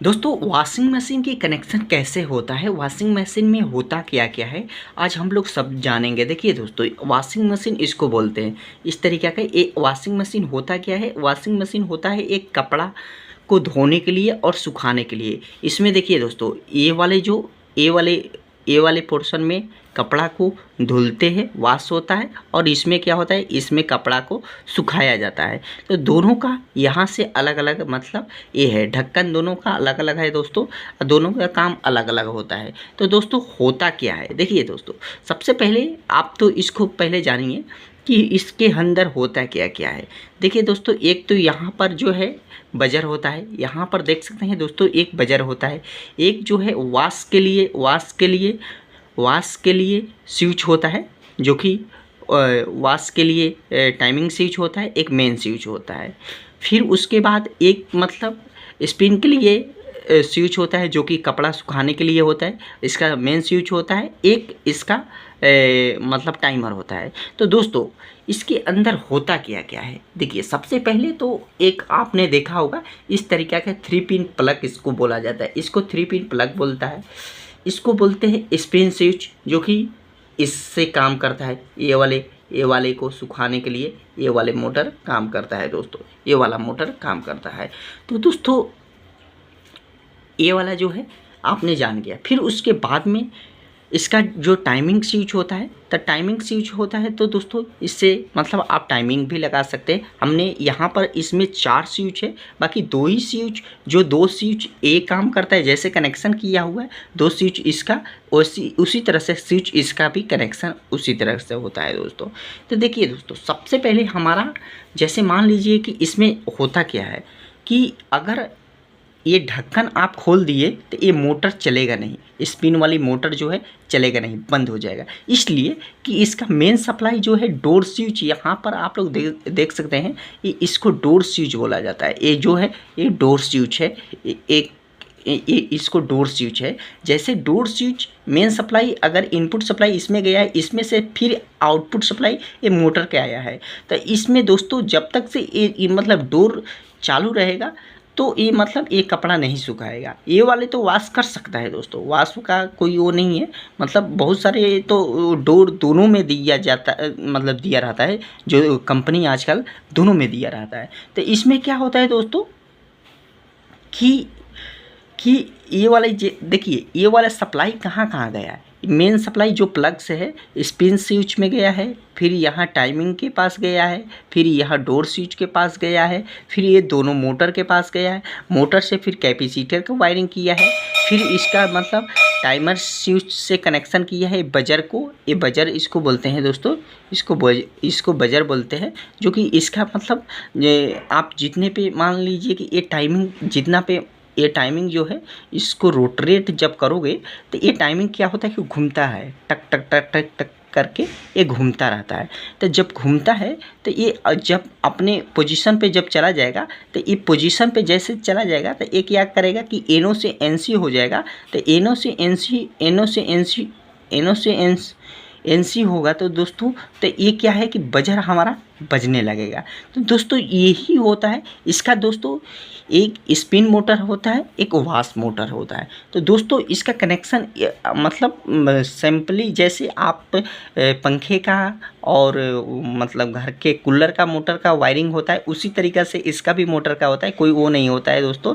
दोस्तों washing machine की connection कैसे होता है, वॉशिंग मशीन में होता क्या क्या है, आज हम लोग सब जानेंगे। देखिए दोस्तों, वॉशिंग मशीन इसको बोलते हैं। इस तरीके का एक वॉशिंग मशीन होता क्या है, वॉशिंग मशीन होता है एक कपड़ा को धोने के लिए और सुखाने के लिए। इसमें देखिए दोस्तों, ये वाले पोर्शन में कपड़ा को धुलते हैं, वॉश होता है, और इसमें क्या होता है, इसमें कपड़ा को सुखाया जाता है। तो दोनों का यहाँ से अलग अलग मतलब ये है, ढक्कन दोनों का अलग अलग है दोस्तों, दोनों का काम अलग अलग होता है। तो दोस्तों होता क्या है, देखिए दोस्तों, सबसे पहले आप तो इसको पहले जानिए कि इसके अंदर होता क्या क्या है। देखिए दोस्तों, एक तो यहाँ पर जो है बजर होता है, यहाँ पर देख सकते हैं दोस्तों, एक बजर होता है। एक जो है वॉश के लिए स्विच होता है, जो कि वॉश के लिए टाइमिंग स्विच होता है, एक मेन स्विच होता है। फिर उसके बाद एक मतलब स्पिन के लिए स्विच होता है, जो कि कपड़ा सुखाने के लिए होता है, इसका मेन स्विच होता है। एक इसका मतलब टाइमर होता है। तो दोस्तों इसके अंदर होता क्या क्या है, देखिए सबसे पहले तो एक आपने देखा होगा इस तरीके का 3 पिन प्लग इसको बोला जाता है, इसको 3 पिन प्लग बोलता है। इसको बोलते हैं स्पिन स्विच, जो कि इससे काम करता है। ये वाले को सुखाने के लिए ये वाले मोटर काम करता है दोस्तों, ये वाला मोटर काम करता है। तो दोस्तों ये वाला जो है आपने जान गया। फिर उसके बाद में इसका जो टाइमिंग स्विच होता है, तो टाइमिंग स्विच होता है तो दोस्तों इससे मतलब आप टाइमिंग भी लगा सकते हैं। हमने यहाँ पर इसमें 4 स्विच है, बाकी 2 ही स्विच, जो 2 स्विच ए काम करता है, जैसे कनेक्शन किया हुआ है 2 स्विच इसका, उसी तरह से स्विच इसका भी कनेक्शन उसी तरह से होता है दोस्तों। तो देखिए दोस्तों, सबसे पहले हमारा जैसे मान लीजिए कि इसमें होता क्या है कि अगर ये ढक्कन आप खोल दिए तो ये मोटर चलेगा नहीं, स्पिन वाली मोटर जो है चलेगा नहीं, बंद हो जाएगा। इसलिए कि इसका मेन सप्लाई जो है डोर स्विच, यहाँ पर आप लोग देख सकते हैं, ये इसको डोर स्विच बोला जाता है। ये जो है ये डोर स्विच है, ये इसको डोर स्विच है। जैसे डोर स्विच मेन सप्लाई, अगर इनपुट सप्लाई इसमें गया है, इसमें से फिर आउटपुट सप्लाई ये मोटर के आया है। तो इसमें दोस्तों जब तक से ये मतलब डोर चालू रहेगा तो ये मतलब ये कपड़ा नहीं सुखाएगा। ये वाले तो वॉश कर सकता है दोस्तों, वॉश का कोई वो नहीं है, मतलब बहुत सारे तो डोर दोनों में दिया जाता मतलब दिया रहता है, जो कंपनी आजकल दोनों में दिया रहता है। तो इसमें क्या होता है दोस्तों कि ये वाले देखिए, ये वाला सप्लाई कहाँ कहाँ गया है। मेन सप्लाई जो प्लग से है स्पिन स्विच में गया है, फिर यहाँ टाइमिंग के पास गया है, फिर यहाँ डोर स्विच के पास गया है, फिर ये दोनों मोटर के पास गया है, मोटर से फिर कैपेसिटर का वायरिंग किया है, फिर इसका मतलब टाइमर स्विच से कनेक्शन किया है बजर को। ये बजर इसको बोलते हैं दोस्तों, इसको बजर बोलते हैं, जो कि इसका मतलब आप जितने पे मान लीजिए कि ये टाइमिंग जितना पे ये टाइमिंग जो है इसको रोटरेट जब करोगे तो ये टाइमिंग क्या होता है कि घूमता है, टक टक टक टक टक करके ये घूमता रहता है। तो जब घूमता है तो ये जब अपने पोजीशन पे जब चला जाएगा, तो ये पोजीशन पे जैसे चला जाएगा तो ये क्या करेगा कि एनो से एनसी हो जाएगा। तो एनो से एनसी होगा तो दोस्तों तो ये क्या है कि बजर हमारा बजने लगेगा। तो दोस्तों यही होता है इसका दोस्तों, एक स्पिन मोटर होता है, एक वॉश मोटर होता है। तो दोस्तों इसका कनेक्शन मतलब सिंपली जैसे आप पंखे का और मतलब घर के कूलर का मोटर का वायरिंग होता है, उसी तरीक़ा से इसका भी मोटर का होता है, कोई वो नहीं होता है दोस्तों।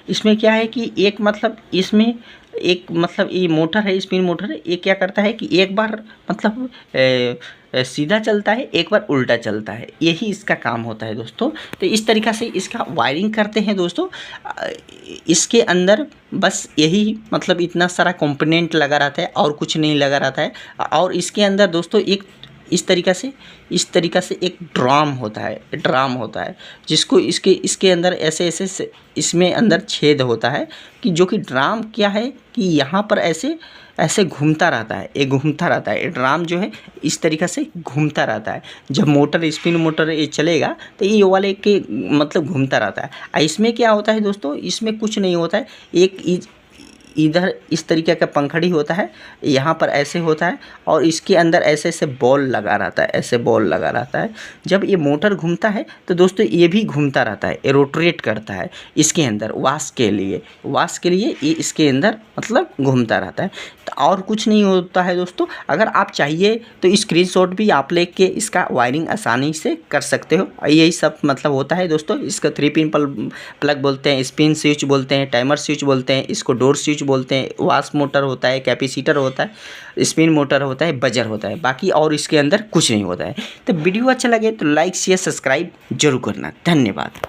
इसमें क्या है कि एक मतलब इसमें एक मतलब ये मोटर है, स्पिन मोटर है, ये क्या करता है कि एक बार मतलब सीधा चलता है, एक बार उल्टा चलता है, यही इसका काम होता है दोस्तों। तो इस तरीक़ा से इसका वायरिंग करते हैं दोस्तों। इसके अंदर बस यही मतलब इतना सारा कंपोनेंट लगा रहता है और कुछ नहीं लगा रहता है। और इसके अंदर दोस्तों एक इस तरीक़ा से एक ड्राम होता है, जिसको इसके अंदर ऐसे इसमें अंदर छेद होता है कि जो कि ड्राम क्या है कि यहाँ पर ऐसे घूमता रहता है, ये घूमता रहता है। ड्राम जो है इस तरीक़ा से घूमता रहता है। जब मोटर स्पिन मोटर ये चलेगा तो ये वाले के मतलब घूमता रहता है। इसमें क्या होता है दोस्तों, इसमें कुछ नहीं होता है, इधर इस तरीके का पंखड़ी होता है, यहाँ पर ऐसे होता है और इसके अंदर ऐसे ऐसे बॉल लगा रहता है, ऐसे बॉल लगा रहता है। जब ये मोटर घूमता है तो दोस्तों ये भी घूमता रहता है, ये रोटेट करता है इसके अंदर वाश के लिए ये इसके अंदर मतलब घूमता रहता है। तो और कुछ नहीं होता है दोस्तों। अगर आप चाहिए तो स्क्रीनशॉट भी आप लेके इसका वायरिंग आसानी से कर सकते हो। यही सब मतलब होता है दोस्तों। इसका 3 पिन प्लग बोलते हैं, स्पिन स्विच बोलते हैं, टाइमर स्विच बोलते हैं, इसको डोर स्विच बोलते हैं, वाश मोटर होता है, कैपेसिटर होता है, स्पिन मोटर होता है, बजर होता है, बाकी और इसके अंदर कुछ नहीं होता है। तो वीडियो अच्छा लगे तो लाइक शेयर सब्सक्राइब जरूर करना। धन्यवाद।